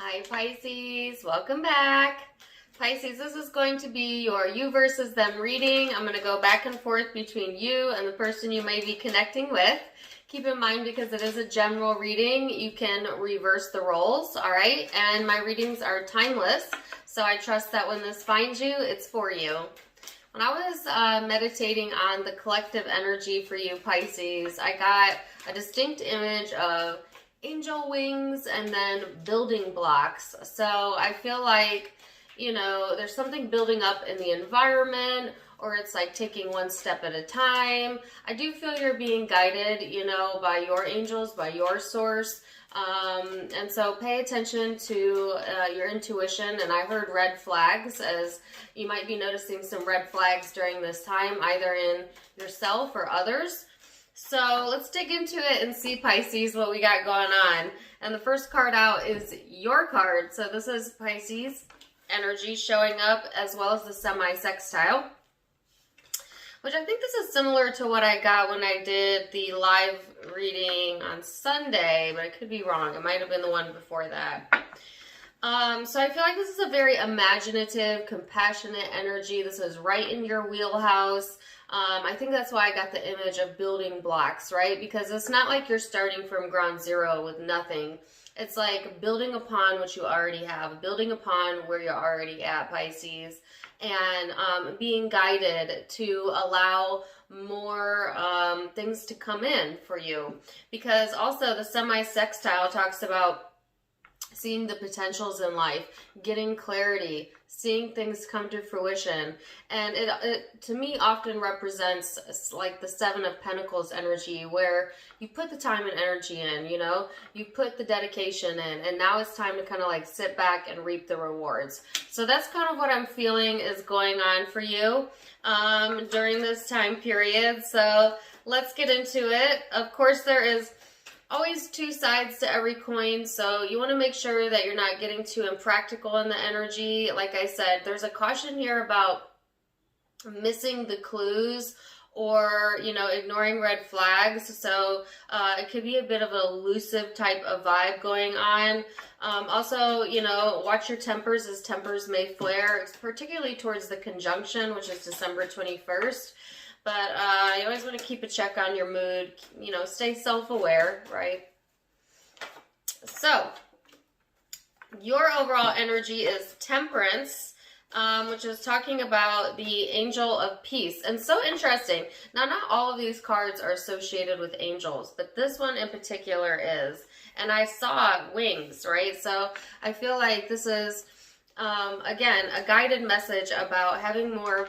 Hi Pisces, welcome back. Pisces, this is going to be your you versus them reading. I'm going to go back and forth between you and the person you may be connecting with. Keep in mind, because it is a general reading, you can reverse the roles, all right? And my readings are timeless, so I trust that when this finds you, it's for you. When I was meditating on the collective energy for you Pisces, I got a distinct image of angel wings and then building blocks. So I feel like, you know, there's something building up in the environment, or it's like taking one step at a time. I do feel you're being guided, you know, by your angels, by your source. And so pay attention to your intuition. And I heard red flags, as you might be noticing some red flags during this time, either in yourself or others. So let's dig into it and see, Pisces, what we got going on. And the first card out is your card. So this is Pisces energy showing up, as well as the semi-sextile, which I think this is similar to what I got when I did the live reading on Sunday, but I could be wrong. It might have been the one before that. So I feel like this is a very imaginative, compassionate energy. This is right in your wheelhouse. I think that's why I got the image of building blocks, right? Because it's not like you're starting from ground zero with nothing. It's like building upon what you already have, building upon where you're already at, Pisces, and being guided to allow more things to come in for you. Because also the semi-sextile talks about seeing the potentials in life, getting clarity, seeing things come to fruition. And it to me often represents like the Seven of Pentacles energy, where you put the time and energy in, you know, you put the dedication in, and now it's time to kind of like sit back and reap the rewards. So that's kind of what I'm feeling is going on for you during this time period. So let's get into it. Of course, there is always two sides to every coin, so you want to make sure that you're not getting too impractical in the energy. Like I said, there's a caution here about missing the clues or, you know, ignoring red flags. So it could be a bit of an elusive type of vibe going on. Also, you know, watch your tempers, as tempers may flare, particularly towards the conjunction, which is December 21st. But you always want to keep a check on your mood, you know, stay self-aware, right? So, your overall energy is Temperance, which is talking about the Angel of Peace. And so interesting. Now, not all of these cards are associated with angels, but this one in particular is. And I saw wings, right? So, I feel like this is, again, a guided message about having more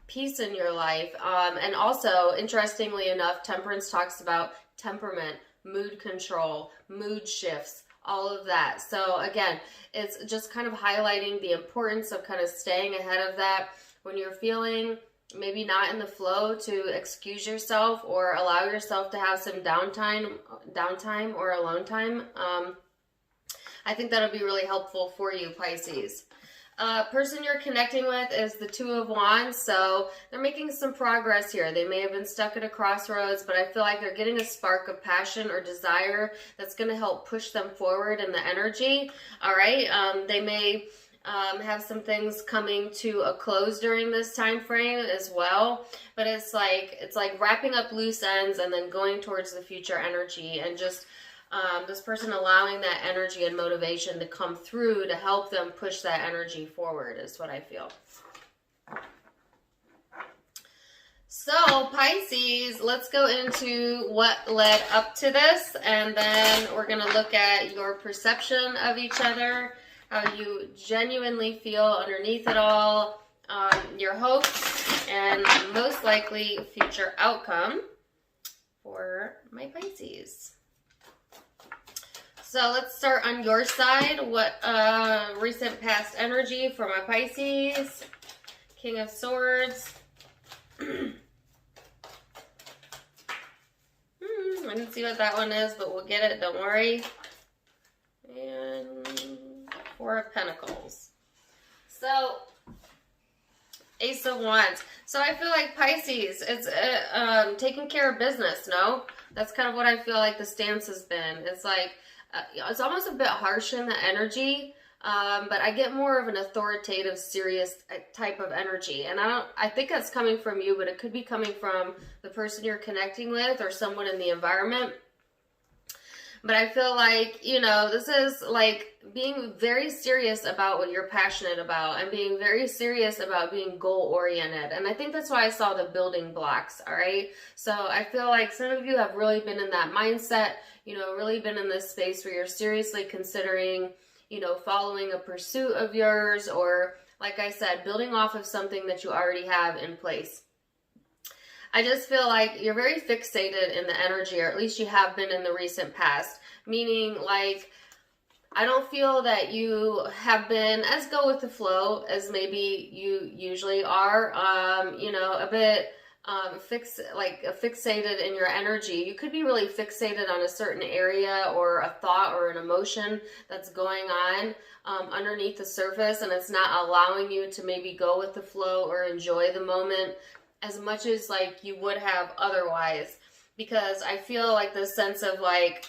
peace in your life. And also, interestingly enough, Temperance talks about temperament, mood control, mood shifts, all of that. So again, it's just kind of highlighting the importance of kind of staying ahead of that when you're feeling maybe not in the flow, to excuse yourself or allow yourself to have some downtime or alone time. I think that'll be really helpful for you, Pisces. Person you're connecting with is the Two of Wands, so they're making some progress here. They may have been stuck at a crossroads, but I feel like they're getting a spark of passion or desire that's going to help push them forward in the energy. All right, they may have some things coming to a close during this time frame as well, but it's like wrapping up loose ends and then going towards the future energy, and just this person allowing that energy and motivation to come through to help them push that energy forward is what I feel. So Pisces, let's go into what led up to this, and then we're going to look at your perception of each other, how you genuinely feel underneath it all, your hopes, and most likely future outcome for my Pisces. So let's start on your side. What recent past energy for my Pisces? King of Swords. I didn't see what that one is, but we'll get it. Don't worry. And Four of Pentacles. So Ace of Wands. So I feel like Pisces, it's taking care of business, no? That's kind of what I feel like the stance has been. It's like, it's almost a bit harsh in the energy, but I get more of an authoritative, serious type of energy. And I think that's coming from you, but it could be coming from the person you're connecting with or someone in the environment. But I feel like, you know, this is like being very serious about what you're passionate about and being very serious about being goal-oriented. And I think that's why I saw the building blocks, all right? So I feel like some of you have really been in that mindset, you know, really been in this space where you're seriously considering, you know, following a pursuit of yours, or, like I said, building off of something that you already have in place. I just feel like you're very fixated in the energy, or at least you have been in the recent past. Meaning, like, I don't feel that you have been as go with the flow as maybe you usually are. You know, a bit fixated in your energy. You could be really fixated on a certain area or a thought or an emotion that's going on underneath the surface, and it's not allowing you to maybe go with the flow or enjoy the moment as much as like you would have otherwise. Because I feel like this sense of like,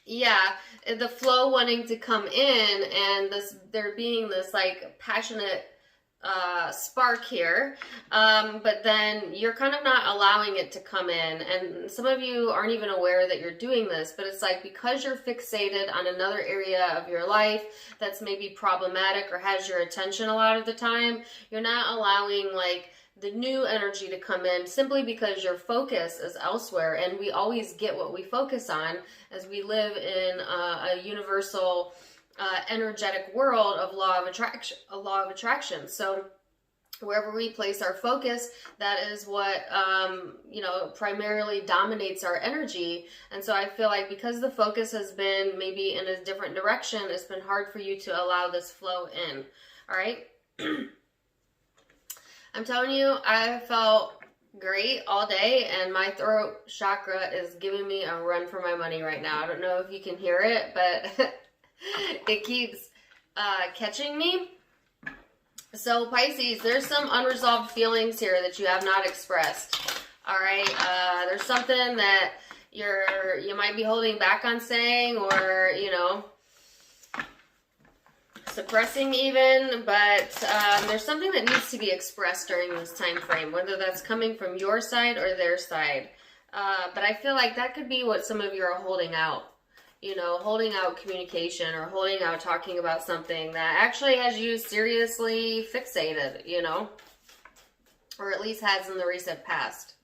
yeah, the flow wanting to come in, and there being this like passionate spark here, but then you're kind of not allowing it to come in. And some of you aren't even aware that you're doing this, but it's like because you're fixated on another area of your life that's maybe problematic or has your attention a lot of the time, you're not allowing like the new energy to come in, simply because your focus is elsewhere. And we always get what we focus on, as we live in a universal energetic world of law of attraction. So wherever we place our focus, that is what you know, primarily dominates our energy. And so I feel like because the focus has been maybe in a different direction, it's been hard for you to allow this flow in. All right. I'm telling you, I felt great all day, and my throat chakra is giving me a run for my money right now. I don't know if you can hear it, but it keeps catching me. So Pisces, there's some unresolved feelings here that you have not expressed. All right, there's something that you might be holding back on saying, or you know, suppressing even, but there's something that needs to be expressed during this time frame, whether that's coming from your side or their side. But I feel like that could be what some of you are holding out. You know, holding out communication, or holding out talking about something that actually has you seriously fixated, you know, or at least has in the recent past.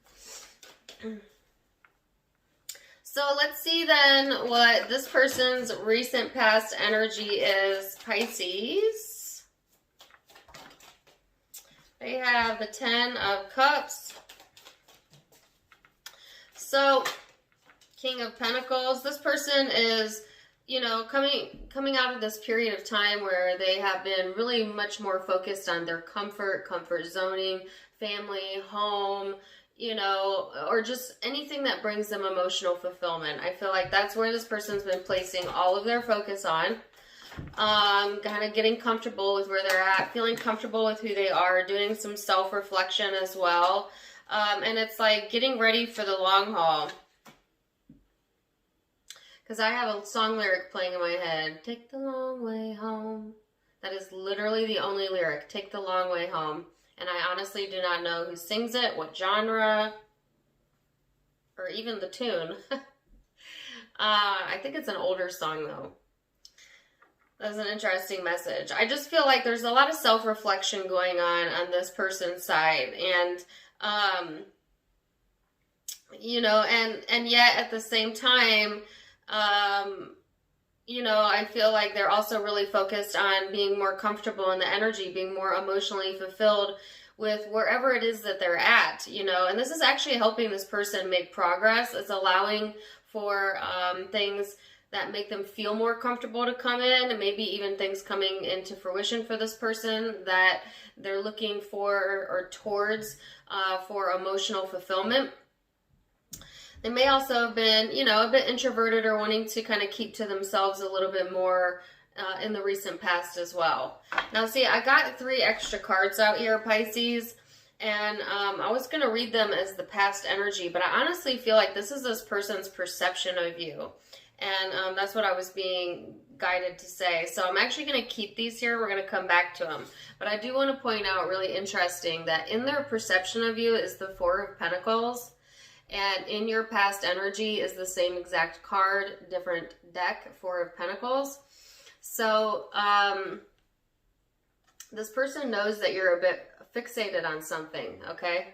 So let's see then what this person's recent past energy is, Pisces. They have the 10 of Cups. So King of Pentacles, this person is, you know, coming out of this period of time where they have been really much more focused on their comfort zoning, family, home, you know, or just anything that brings them emotional fulfillment. I feel like that's where this person's been placing all of their focus on. Kind of getting comfortable with where they're at, feeling comfortable with who they are, doing some self-reflection as well. And it's like getting ready for the long haul. Because I have a song lyric playing in my head. Take the long way home. That is literally the only lyric. Take the long way home. And I honestly do not know who sings it, what genre, or even the tune. I think it's an older song though. That's an interesting message. I just feel like there's a lot of self-reflection going on this person's side. And, you know, and yet at the same time, you know, I feel like they're also really focused on being more comfortable in the energy, being more emotionally fulfilled with wherever it is that they're at, you know. And this is actually helping this person make progress. It's allowing for things that make them feel more comfortable to come in, and maybe even things coming into fruition for this person that they're looking for or towards for emotional fulfillment. They may also have been, you know, a bit introverted or wanting to kind of keep to themselves a little bit more in the recent past as well. Now, see, I got 3 extra cards out here, Pisces, and I was going to read them as the past energy, but I honestly feel like this is this person's perception of you. And that's what I was being guided to say. So I'm actually going to keep these here. We're going to come back to them. But I do want to point out, really interesting, that in their perception of you is the Four of Pentacles. And in your past energy is the same exact card, different deck, Four of Pentacles. So this person knows that you're a bit fixated on something, okay?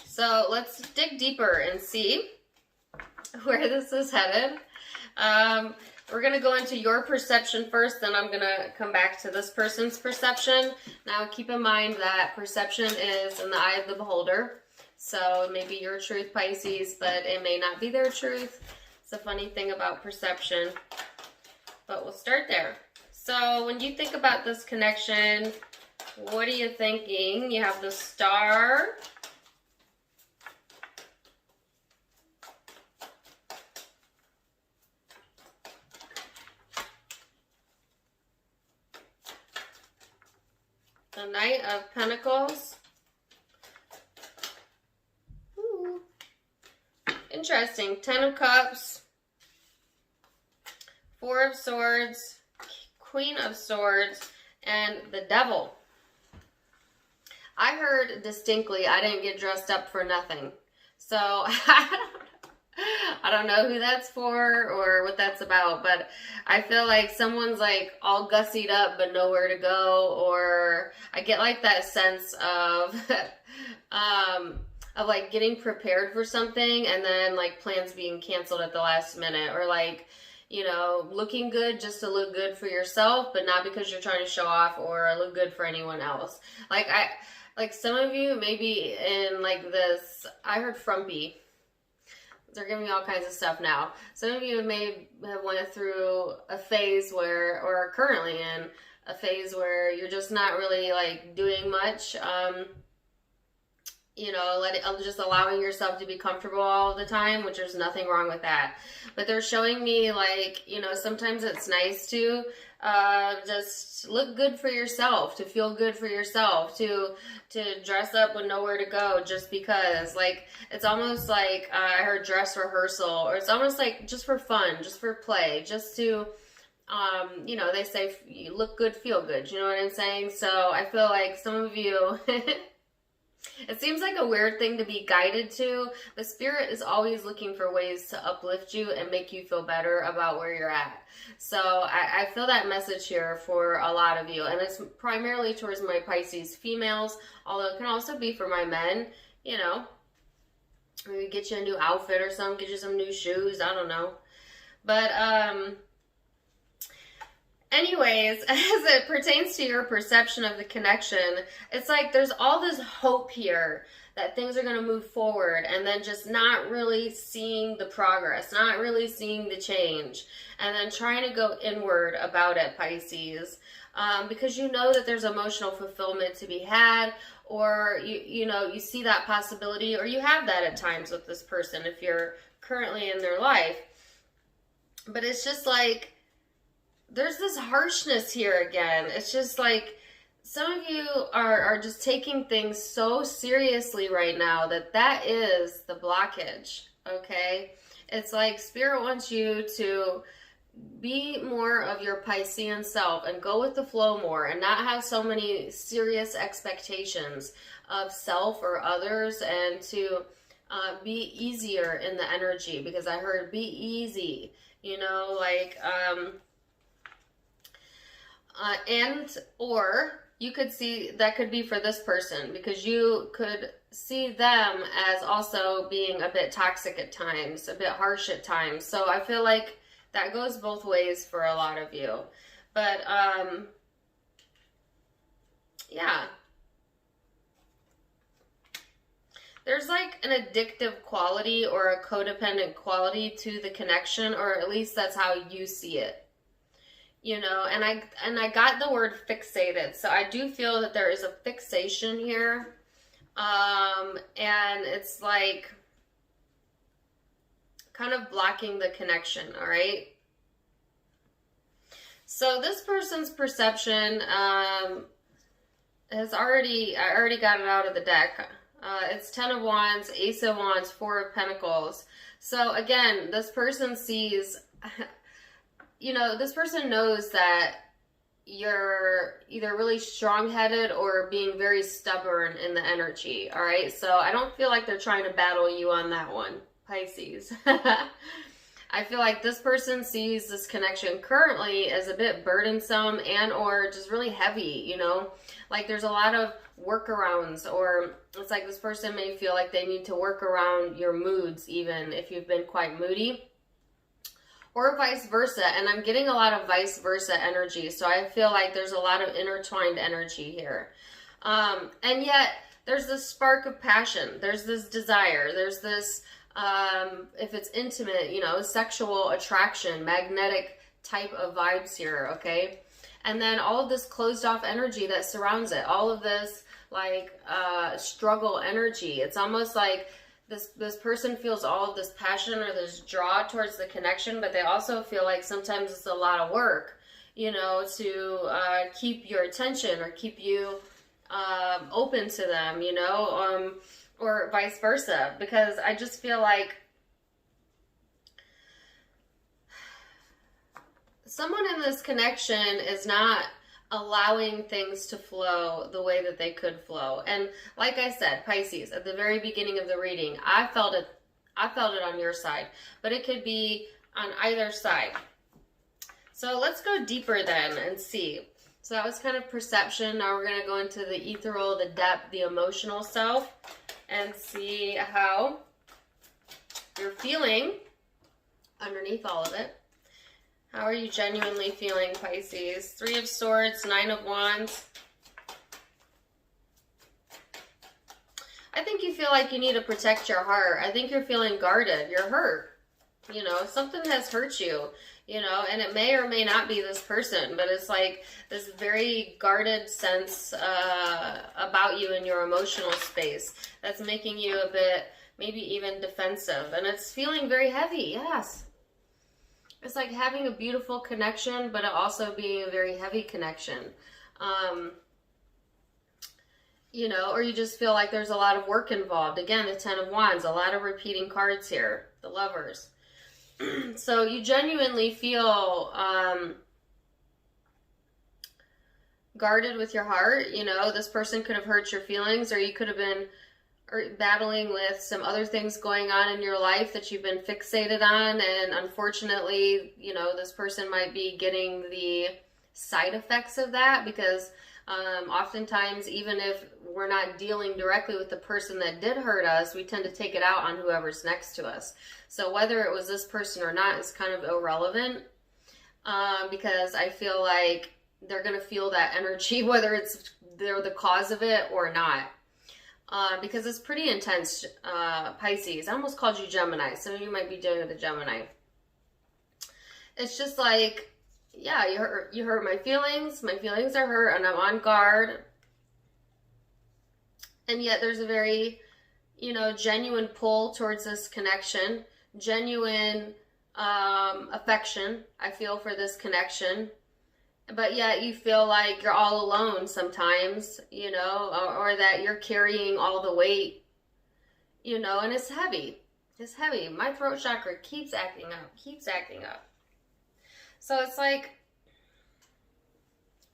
So let's dig deeper and see where this is headed. We're going to go into your perception first, then I'm going to come back to this person's perception. Now keep in mind that perception is in the eye of the beholder. So it may be your truth, Pisces, but it may not be their truth. It's a funny thing about perception. But we'll start there. So when you think about this connection, what are you thinking? You have the Star. The Knight of Pentacles. Ooh. Interesting. Ten of Cups. Four of Swords. Queen of Swords. And the Devil. I heard distinctly, I didn't get dressed up for nothing. So, I don't know who that's for or what that's about, but I feel like someone's like all gussied up but nowhere to go, or I get like that sense of of like getting prepared for something and then like plans being canceled at the last minute, or like, you know, looking good just to look good for yourself, but not because you're trying to show off or look good for anyone else. Like some of you maybe in like this, I heard frumpy. They're giving me all kinds of stuff now. Some of you may have went through a phase where, or are currently in a phase where you're just not really like doing much. You know, just allowing yourself to be comfortable all the time, which there's nothing wrong with that. But they're showing me like, you know, sometimes it's nice to just look good for yourself, to feel good for yourself, to dress up with nowhere to go just because. Like, it's almost like I heard dress rehearsal, or it's almost like just for fun, just for play, just to, you know, they say you look good, feel good. You know what I'm saying? So I feel like some of you... It seems like a weird thing to be guided to, but Spirit is always looking for ways to uplift you and make you feel better about where you're at. So I feel that message here for a lot of you, and it's primarily towards my Pisces females, although it can also be for my men, you know. Maybe get you a new outfit or something, get you some new shoes, I don't know. But, anyways, as it pertains to your perception of the connection, it's like there's all this hope here that things are going to move forward, and then just not really seeing the progress, not really seeing the change, and then trying to go inward about it, Pisces, because you know that there's emotional fulfillment to be had, or you know, you see that possibility, or you have that at times with this person if you're currently in their life. But it's just like, there's this harshness here again. It's just like some of you are just taking things so seriously right now that is the blockage, okay? It's like Spirit wants you to be more of your Piscean self and go with the flow more and not have so many serious expectations of self or others, and to be easier in the energy, because I heard be easy, you know, like... and or you could see that could be for this person, because you could see them as also being a bit toxic at times, a bit harsh at times. So I feel like that goes both ways for a lot of you. But yeah, there's like an addictive quality or a codependent quality to the connection, or at least that's how you see it. You know, and I got the word fixated, so I do feel that there is a fixation here, and it's like kind of blocking the connection, all right? So this person's perception I already got it out of the deck. It's Ten of Wands, Ace of Wands, Four of Pentacles. So again, this person sees... you know, this person knows that you're either really strong-headed or being very stubborn in the energy, all right? So I don't feel like they're trying to battle you on that one, Pisces. I feel like this person sees this connection currently as a bit burdensome and or just really heavy, you know? Like there's a lot of workarounds, or it's like this person may feel like they need to work around your moods even if you've been quite moody. Or vice versa, and I'm getting a lot of vice versa energy, so I feel like there's a lot of intertwined energy here. And yet, there's this spark of passion, there's this desire, there's this, if it's intimate, you know, sexual attraction, magnetic type of vibes here, okay? And then all of this closed off energy that surrounds it, all of this, like, struggle energy. It's almost like this person feels all of this passion or this draw towards the connection, but they also feel like sometimes it's a lot of work, you know, to keep your attention or keep you open to them, you know, or vice versa. Because I just feel like someone in this connection is not allowing things to flow the way that they could flow. And like I said, Pisces, at the very beginning of the reading, I felt it on your side, but it could be on either side. So let's go deeper then and see. So that was kind of perception. Now we're going to go into the ethereal, the depth, the emotional self, and see how you're feeling underneath all of it. How are you genuinely feeling, Pisces? 3 of Swords, 9 of Wands. I think you feel like you need to protect your heart. I think you're feeling guarded. You're hurt. You know, something has hurt you, you know, and it may or may not be this person, but it's like this very guarded sense about you in your emotional space that's making you a bit, maybe even defensive. And it's feeling very heavy, yes. It's like having a beautiful connection, but it also being a very heavy connection. You know, or you just feel like there's a lot of work involved. Again, the 10 of Wands, a lot of repeating cards here, the Lovers. So you genuinely feel guarded with your heart. You know, this person could have hurt your feelings, or you could have been battling with some other things going on in your life that you've been fixated on, and unfortunately, you know, this person might be getting the side effects of that, because oftentimes, even if we're not dealing directly with the person that did hurt us, we tend to take it out on whoever's next to us. So whether it was this person or not is kind of irrelevant, because I feel like they're going to feel that energy, whether they're the cause of it or not. Because it's pretty intense, Pisces. I almost called you Gemini. Some of you might be dealing with a Gemini. It's just like, yeah, you hurt my feelings. My feelings are hurt, and I'm on guard. And yet there's a very, you know, genuine pull towards this connection. Genuine affection, I feel, for this connection. But yet you feel like you're all alone sometimes, you know, or that you're carrying all the weight, you know, and it's heavy. It's heavy. My throat chakra keeps acting up. So it's like,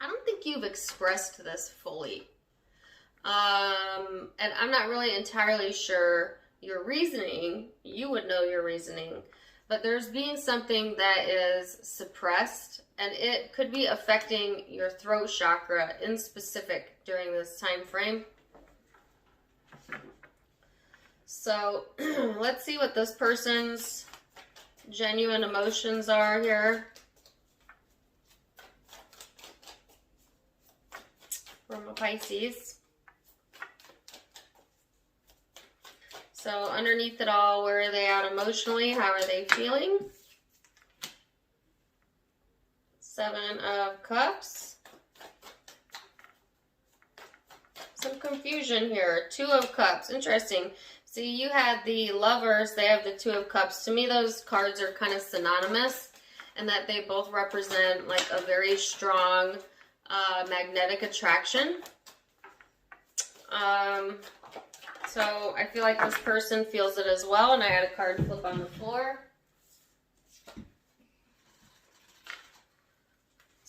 I don't think you've expressed this fully. And I'm not really entirely sure your reasoning. You would know your reasoning. But there's being something that is suppressed, and it could be affecting your throat chakra in specific during this time frame. So let's see what this person's genuine emotions are here. From a Pisces. So underneath it all, where are they at emotionally? How are they feeling? 7 of Cups. Some confusion here. 2 of Cups. Interesting. See, you had the Lovers. They have the 2 of Cups. To me, those cards are kind of synonymous, and that they both represent like a very strong magnetic attraction. So I feel like this person feels it as well, and I had a card flip on the floor.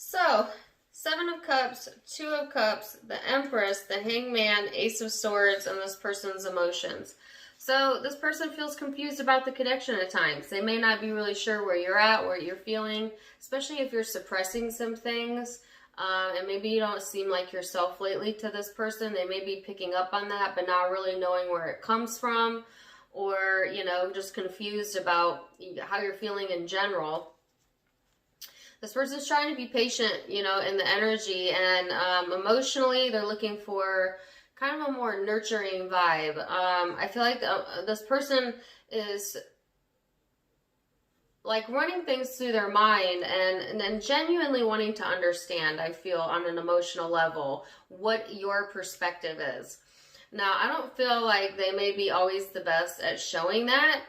So, Seven of Cups, Two of Cups, the Empress, the Hangman, Ace of Swords, and this person's emotions. So this person feels confused about the connection at times. They may not be really sure where you're at, what you're feeling, especially if you're suppressing some things. And maybe you don't seem like yourself lately to this person. They may be picking up on that, but not really knowing where it comes from, or, you know, just confused about how you're feeling in general. This person's trying to be patient, you know, in the energy, and emotionally, they're looking for kind of a more nurturing vibe. I feel like this person is like running things through their mind and genuinely wanting to understand, I feel, on an emotional level, what your perspective is. Now, I don't feel like they may be always the best at showing that,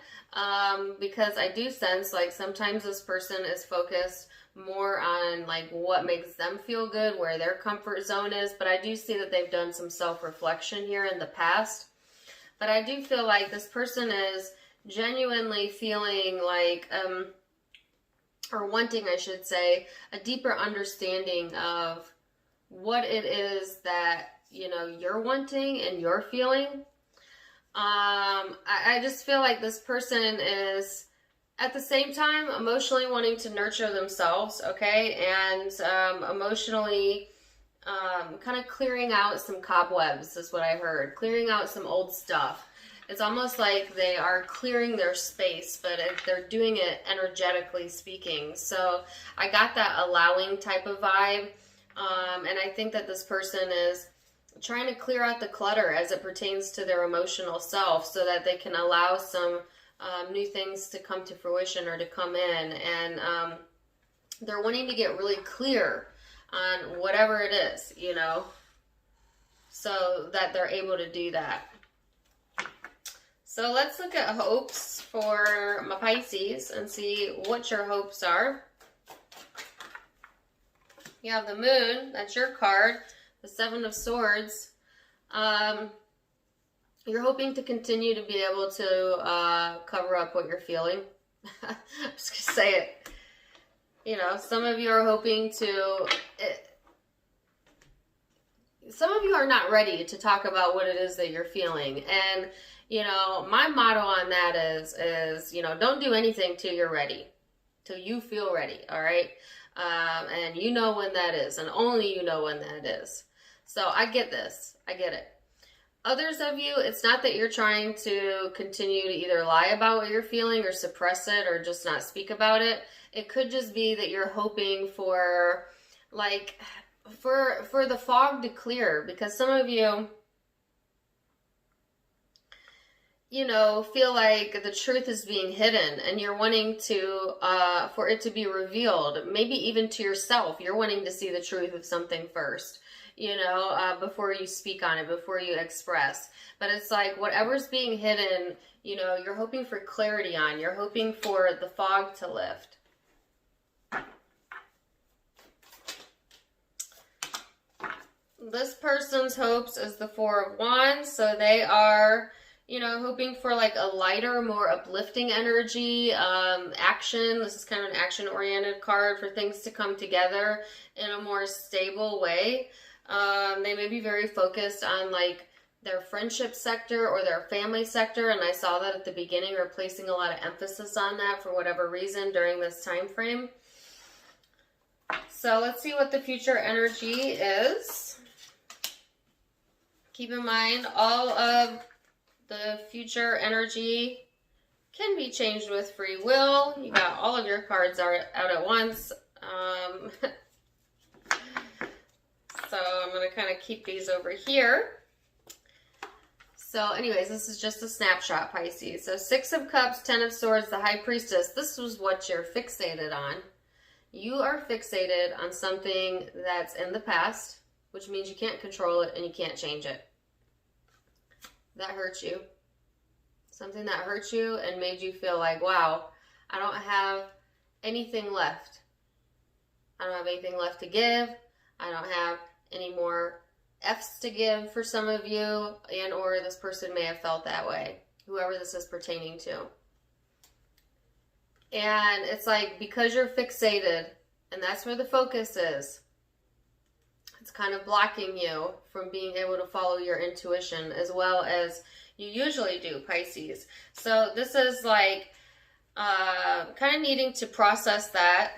because I do sense like sometimes this person is focused more on like what makes them feel good, where their comfort zone is, but I do see that they've done some self-reflection here in the past. But I do feel like this person is genuinely feeling like, or wanting, I should say, a deeper understanding of what it is that, you know, you're wanting and you're feeling. I just feel like this person is at the same time emotionally wanting to nurture themselves, okay, and emotionally kind of clearing out some cobwebs is what I heard, clearing out some old stuff. It's almost like they are clearing their space, but they're doing it energetically speaking. So I got that allowing type of vibe, and I think that this person is trying to clear out the clutter as it pertains to their emotional self, so that they can allow some new things to come to fruition or to come in, and they're wanting to get really clear on whatever it is, you know, so that they're able to do that. So let's look at hopes for my Pisces and see what your hopes are. You have the Moon, that's your card, the Seven of Swords. You're hoping to continue to be able to cover up what you're feeling. I'm just going to say it. You know, some of you are hoping to... some of you are not ready to talk about what it is that you're feeling. And, you know, my motto on that is, you know, don't do anything till you're ready. Till you feel ready, all right? And you know when that is. And only you know when that is. So I get this. I get it. Others of you, it's not that you're trying to continue to either lie about what you're feeling or suppress it or just not speak about it. It could just be that you're hoping for, like, for the fog to clear, because some of you, you know, feel like the truth is being hidden and you're wanting to, for it to be revealed, maybe even to yourself. You're wanting to see the truth of something first, you know, before you speak on it, before you express. But it's like whatever's being hidden, you know, you're hoping for clarity on. You're hoping for the fog to lift. This person's hopes is the Four of Wands. So they are, you know, hoping for like a lighter, more uplifting energy, action. This is kind of an action-oriented card for things to come together in a more stable way. They may be very focused on like their friendship sector or their family sector, and I saw that at the beginning, or placing a lot of emphasis on that for whatever reason during this time frame. So let's see what the future energy is. Keep in mind, all of the future energy can be changed with free will. You got all of your cards out at once. So I'm going to kind of keep these over here. So anyways, this is just a snapshot, Pisces. So Six of Cups, Ten of Swords, the High Priestess. This was what you're fixated on. You are fixated on something that's in the past, which means you can't control it and you can't change it. That hurt you. Something that hurt you and made you feel like, wow, I don't have anything left. I don't have anything left to give. I don't have any more F's to give for some of you, and or this person may have felt that way, whoever this is pertaining to. And it's like, because you're fixated And that's where the focus is. It's kind of blocking you from being able to follow your intuition as well as you usually do, Pisces. So this is like kind of needing to process that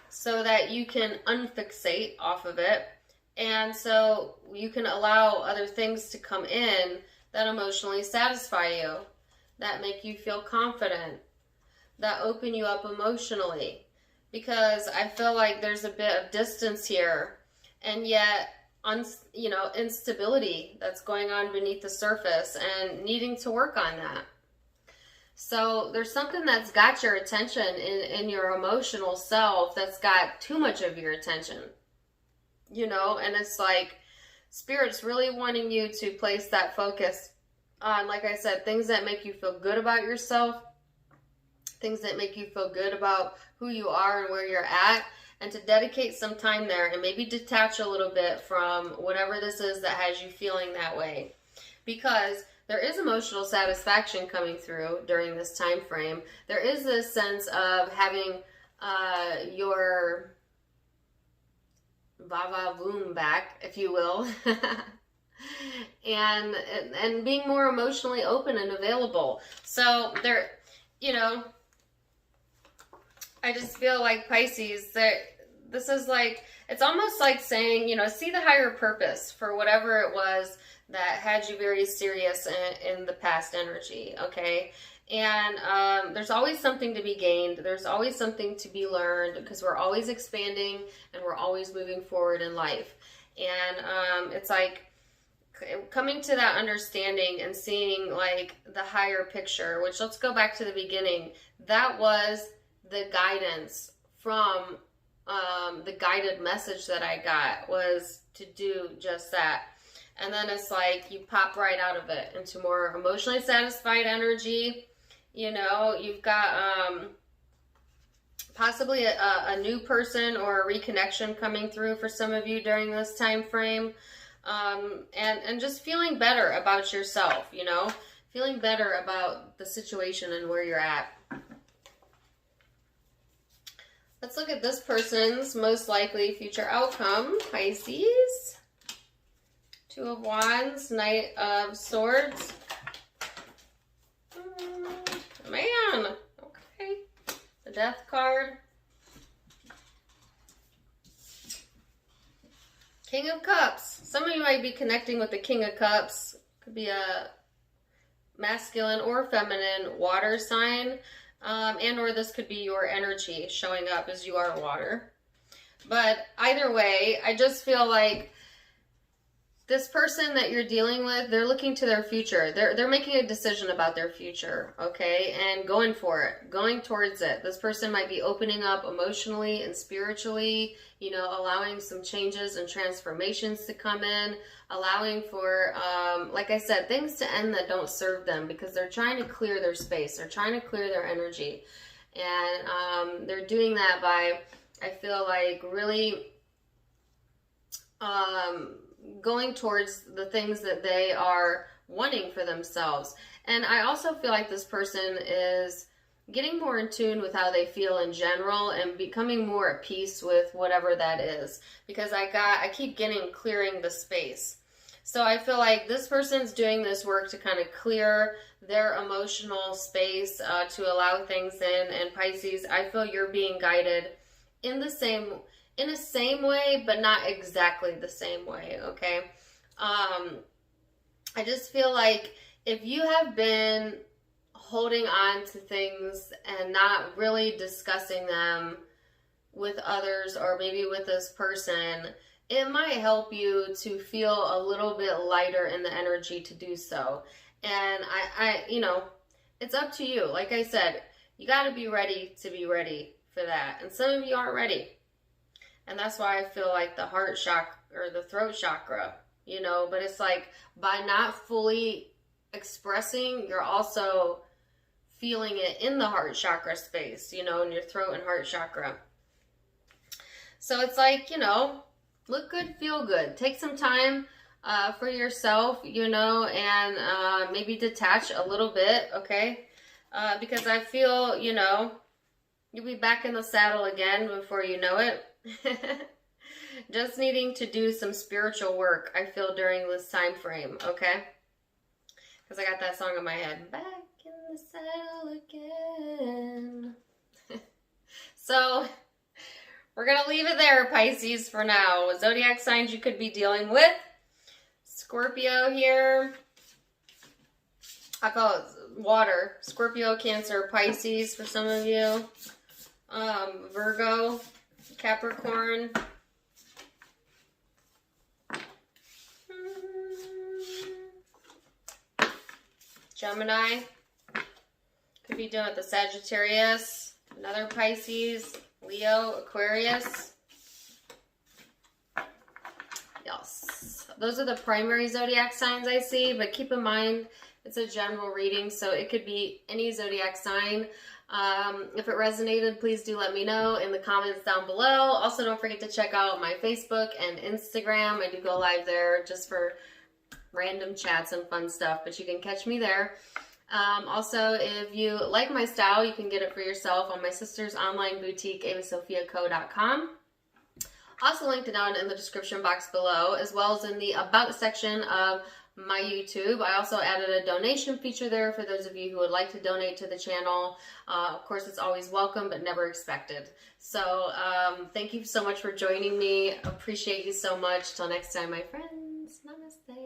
so that you can unfixate off of it. And so you can allow other things to come in that emotionally satisfy you, that make you feel confident, that open you up emotionally. Because I feel like there's a bit of distance here, and yet, instability that's going on beneath the surface and needing to work on that. So there's something that's got your attention in your emotional self that's got too much of your attention, and it's like Spirit's really wanting you to place that focus on, like I said, things that make you feel good about yourself, things that make you feel good about who you are and where you're at, and to dedicate some time there and maybe detach a little bit from whatever this is that has you feeling that way. Because there is emotional satisfaction coming through during this time frame. There is this sense of having your va-va-voom back, if you will, and being more emotionally open and available. So there, I just feel like Pisces, that this is like, it's almost like saying, see the higher purpose for whatever it was that had you very serious in the past energy, okay? And there's always something to be gained. There's always something to be learned, because we're always expanding and we're always moving forward in life. And it's like coming to that understanding and seeing like the higher picture, which, let's go back to the beginning. That was the guidance from the guided message that I got, was to do just that. And then it's like you pop right out of it into more emotionally satisfied energy. You've got possibly a new person or a reconnection coming through for some of you during this time frame. And just feeling better about yourself, feeling better about the situation and where you're at. Let's look at this person's most likely future outcome, Pisces. Two of Wands, Knight of Swords. Man, okay. The Death card. King of Cups. Some of you might be connecting with the King of Cups. Could be a masculine or feminine water sign. And or this could be your energy showing up as you are water. But either way, I just feel like this person that you're dealing with, they're looking to their future. They're making a decision about their future, okay? And going for it, going towards it. This person might be opening up emotionally and spiritually, allowing some changes and transformations to come in, allowing for, like I said, things to end that don't serve them, because they're trying to clear their space. They're trying to clear their energy. And they're doing that by, I feel like, really going towards the things that they are wanting for themselves. And I also feel like this person is getting more in tune with how they feel in general and becoming more at peace with whatever that is. Because I keep getting clearing the space. So I feel like this person's doing this work to kind of clear their emotional space, to allow things in. And Pisces, I feel you're being guided in the same way, but not exactly the same way, okay? I just feel like if you have been holding on to things and not really discussing them with others, or maybe with this person, it might help you to feel a little bit lighter in the energy to do so. And I it's up to you. Like I said, you got to be ready to be ready for that. And some of you aren't ready. And that's why I feel like the heart chakra or the throat chakra, but it's like by not fully expressing, you're also feeling it in the heart chakra space, in your throat and heart chakra. So it's like, look good, feel good. Take some time for yourself, and maybe detach a little bit, okay? Because I feel, you'll be back in the saddle again before you know it. Just needing to do some spiritual work, I feel, during this time frame, okay? Because I got that song in my head. Back in the saddle again. So, we're going to leave it there, Pisces, for now. Zodiac signs you could be dealing with. Scorpio here. I call it water. Scorpio, Cancer, Pisces for some of you. Virgo, Capricorn. Gemini. Could be dealing with the Sagittarius. Another Pisces. Leo, Aquarius. Yes. Those are the primary zodiac signs I see, but keep in mind it's a general reading, so it could be any zodiac sign. If it resonated, please do let me know in the comments down below. Also, don't forget to check out my Facebook and Instagram. I do go live there just for random chats and fun stuff, but you can catch me there. Also, if you like my style, you can get it for yourself on my sister's online boutique, avasophiaco.com. Also linked down in the description box below, as well as in the About section of my YouTube. I also added a donation feature there for those of you who would like to donate to the channel. Of course, it's always welcome, but never expected. So, thank you so much for joining me. Appreciate you so much. Till next time, my friends. Namaste.